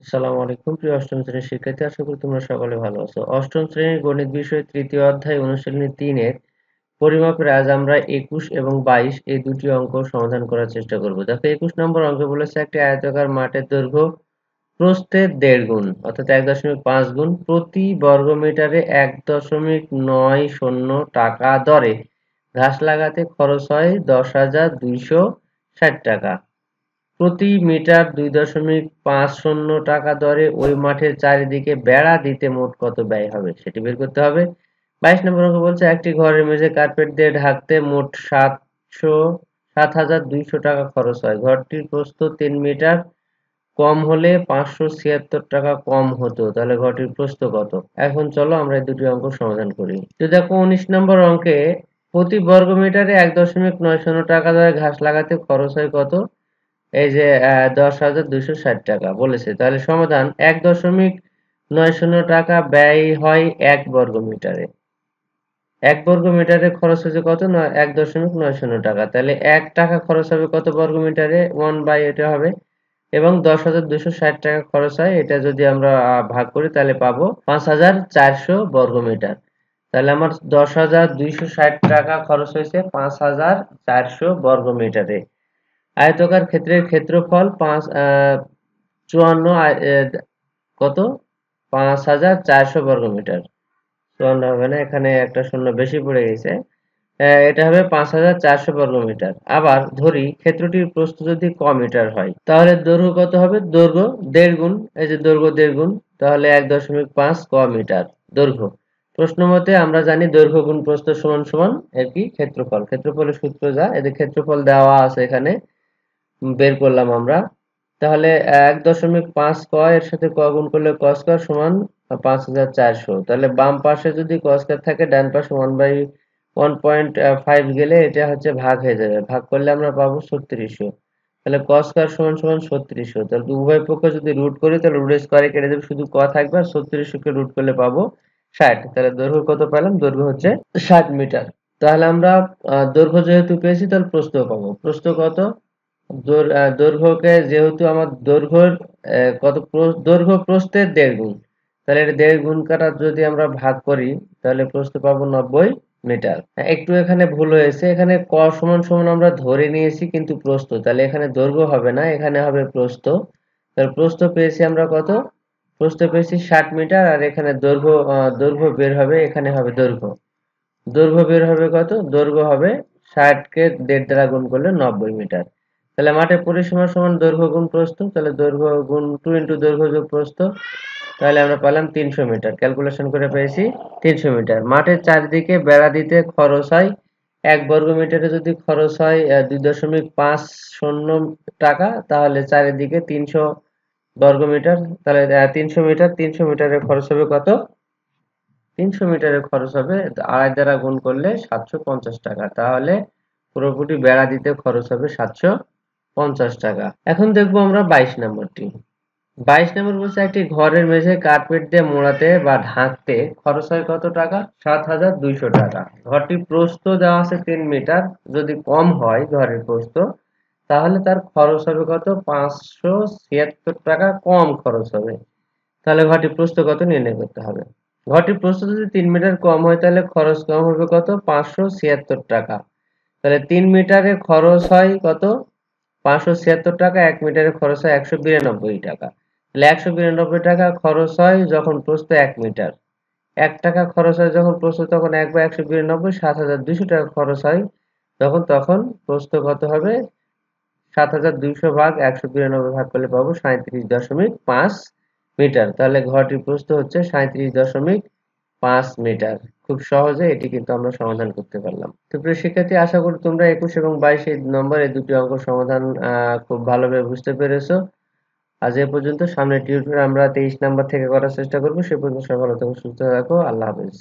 আসসালামু আলাইকুম প্রিয় অষ্টম শ্রেণীর শিক্ষার্থী, আশা করি তোমরা সকলে ভালো আছো। অষ্টম শ্রেণীর গণিত বিষয়ের তৃতীয় অধ্যায় অনুশীলনী 3-এর পরিমাপের আজ আমরা 21 এবং 22 এই দুটি অঙ্ক সমাধান করার চেষ্টা করব। দেখো 21 নম্বর অঙ্কে বলেছে একটি আয়তাকার মাঠের দৈর্ঘ্য প্রস্থের 1.5 গুণ অর্থাৎ 1.5 গুণ প্রতি বর্গ মিটারে 1.90 টাকা দরে ঘাস লাগাতে খরচ হয় 10,260 টাকা। প্রতি মিটার 2.50 টাকা দরে ওই মাঠের চারিদিকে বেড়া দিতে মোট কত ব্যয় হবে সেটি বের করতে হবে। 22 নম্বর অঙ্ক বলছে একটি ঘরের মেঝে কার্পেট দিয়ে ঢাকতে মোট 7,200 টাকা খরচ হয়। ঘরটির প্রস্থ 3 মিটার, কম হলে 576 টাকা কম হতো, তাহলে ঘরটির প্রস্থ কত? এখন চলো আমরা এই দুটি অঙ্ক সমাধান করি। তো দেখো 19 নম্বর অঙ্কে প্রতি বর্গ মিটারে 1.90 টাকা দরে ঘাস লাগাতে খরচ হয় কত? এই যে 10,260 টাকা বলেছে, তাহলে সমাধান 1.90 টাকা ব্যয় হয় 1 বর্গ মিটারে। 1 বর্গ মিটারে খরচ হচ্ছে কত? 1.90 টাকা, তাহলে 1 টাকা খরচ হবে কত বর্গ মিটারে? 1/, এটা হবে। এবং 10,260 টাকা খরচ হয়, এটা যদি আমরা ভাগ করি তাহলে পাবো 5,400 বর্গমিটার। তাহলে আমার 10,260 টাকা খরচ হয়েছে 5,400 বর্গমিটারে। আয়তকার ক্ষেত্রের ক্ষেত্রফল 54 কত? 5,400 বর্গমিটার। 54 হবে না, এখানে একটা শূন্য বেশি পড়ে গেছে। এটা হবে 5,400 বর্গমিটার। আবার ধরি ক্ষেত্রটির প্রস্থ যদি ক মিটার হয়, তাহলে দৈর্ঘ্য কত হবে? দৈর্ঘ্য 1.5 গুণ, এই যে দৈর্ঘ্য 1.5 গুণ, তাহলে 1.5 ক মিটার দৈর্ঘ্য। প্রশ্ন মতে আমরা জানি দৈর্ঘ্য গুণ প্রস্থ সমান সমান এর কি? ক্ষেত্রফল। ক্ষেত্রফলের সূত্র যা, এদের ক্ষেত্রফল দেওয়া আছে এখানে, বের করলাম আমরা। তাহলে 1.5 ক এর সাথে ক গুণ করলে ক স্কয়ার সমান 5,400। তাহলে বাম পাশে যদি ক স্কয়ার থাকে, ডান পাশে 1/1.5 গেলে এটা হচ্ছে ভাগ হয়ে যাবে, ভাগ করলে আমরা পাবো 3600। তাহলে ক স্কয়ার সমান সমান 3600। তাহলে উভয় পক্ষ যদি রুট করি তাহলে রুট স্কয়ারে কেটে দেবে, শুধু ক থাকবে, আর 3600 কে রুট করলে পাবো 60। তাহলে দৈর্ঘ্য কত পেলাম? দৈর্ঘ্য হচ্ছে 60 মিটার। তাহলে আমরা দৈর্ঘ্য যেহেতু পেয়েছি, তাহলে প্রস্থ পাবো। প্রস্থ কত? দৈর্ঘ্যকে যেহেতু আমার দৈর্ঘ্যের কত, দৈর্ঘ্য প্রস্থের 1.5 গুণ, তাহলে এটা 1.5 গুণ কাটা যদি আমরা ভাগ করি তাহলে প্রস্থ পাবো 90 মিটার। একটু এখানে ভুল হয়েছে, এখানে ক সমান সমান আমরা ধরে নিয়েছি কিন্তু প্রস্থ, তাহলে এখানে দৈর্ঘ্য হবে না, এখানে হবে প্রস্থ। তাহলে প্রস্থ পেয়েছি আমরা কত? প্রস্থ পেয়েছি 60 মিটার, আর এখানে দৈর্ঘ্য বের হবে, এখানে হবে দৈর্ঘ্য। দৈর্ঘ্য বের হবে কত? দৈর্ঘ্য হবে 60 কে 1.5 দ্বারা গুণ করলে 90 মিটার। তাহলে মাঠের পরিসীমা সমান দৈর্ঘ্য গুণ প্রস্থ, তাহলে দৈর্ঘ্য গুণ 2 ইন্টু দৈর্ঘ্য যোগ প্রস্থ, তাহলে আমরা পেলাম 300 মিটার। ক্যালকুলেশন করে পেয়েছি 300 মিটার। মাঠের চারদিকে বেড়া দিতে খরচ হয় 1 বর্গ মিটারে যদি খরচ হয় 2.50 টাকা, তাহলে চারিদিকে 300 বর্গ মিটার, তাহলে 300 মিটার, 300 মিটারের খরচ হবে কত? 300 মিটারের খরচ হবে 2.5 দ্বারা গুণ করলে 750 টাকা। তাহলে পুরোপুরি বেড়া দিতে খরচ হবে 750 টাকা। এখন দেখবো আমরা 22 নম্বরটি। 22 নম্বর বলছে একটি ঘরের মেঝে কার্পেট দিয়ে মোড়াতে বা ঢাকতে খরচ হয় কত টাকা? 7,200 টাকা। ঘরটির প্রস্থ দেওয়া আছে 3 মিটার, যদি কম হয় ঘরের প্রস্থ, তাহলে তার খরচ হবে কত? 576 টাকা কম খরচ হবে। তাহলে ঘরটির প্রস্থ কত নির্ণয় করতে হবে। ঘরটির প্রস্থ যদি 3 মিটার কম হয় তাহলে খরচ কম হবে কত? 576 টাকা। তাহলে 3 মিটারে খরচ হয় কত? 576 টাকা। 1 মিটারে খরচ হয় 192 টাকা। তাহলে 192 টাকা খরচ হয় যখন প্রস্থ 1 মিটার। 1 টাকা খরচ হয় যখন প্রস্থ তখন 1/192, 7,200 টাকা খরচ হয় তখন প্রস্থ কত হবে? 7,200 ভাগ 192 ভাগ করলে পাবো 37.5 মিটার। তাহলে ঘরটির প্রস্থ হচ্ছে 37.5 মিটার। খুব সহজে এটি কিন্তু আমরা সমাধান করতে পারলাম। তো প্রিয় শিক্ষার্থী, আশা করি তোমরা 21 এবং 22 এই নম্বর এই দুটি অঙ্ক সমাধান খুব ভালোভাবে বুঝতে পেরেছো। আজ এ পর্যন্ত। সামনের টিউটোরিয়ালে আমরা 23 নাম্বার থেকে করার চেষ্টা করব। সে পর্যন্ত সকলে সুস্থ থাকো। আল্লাহ হাফেজ।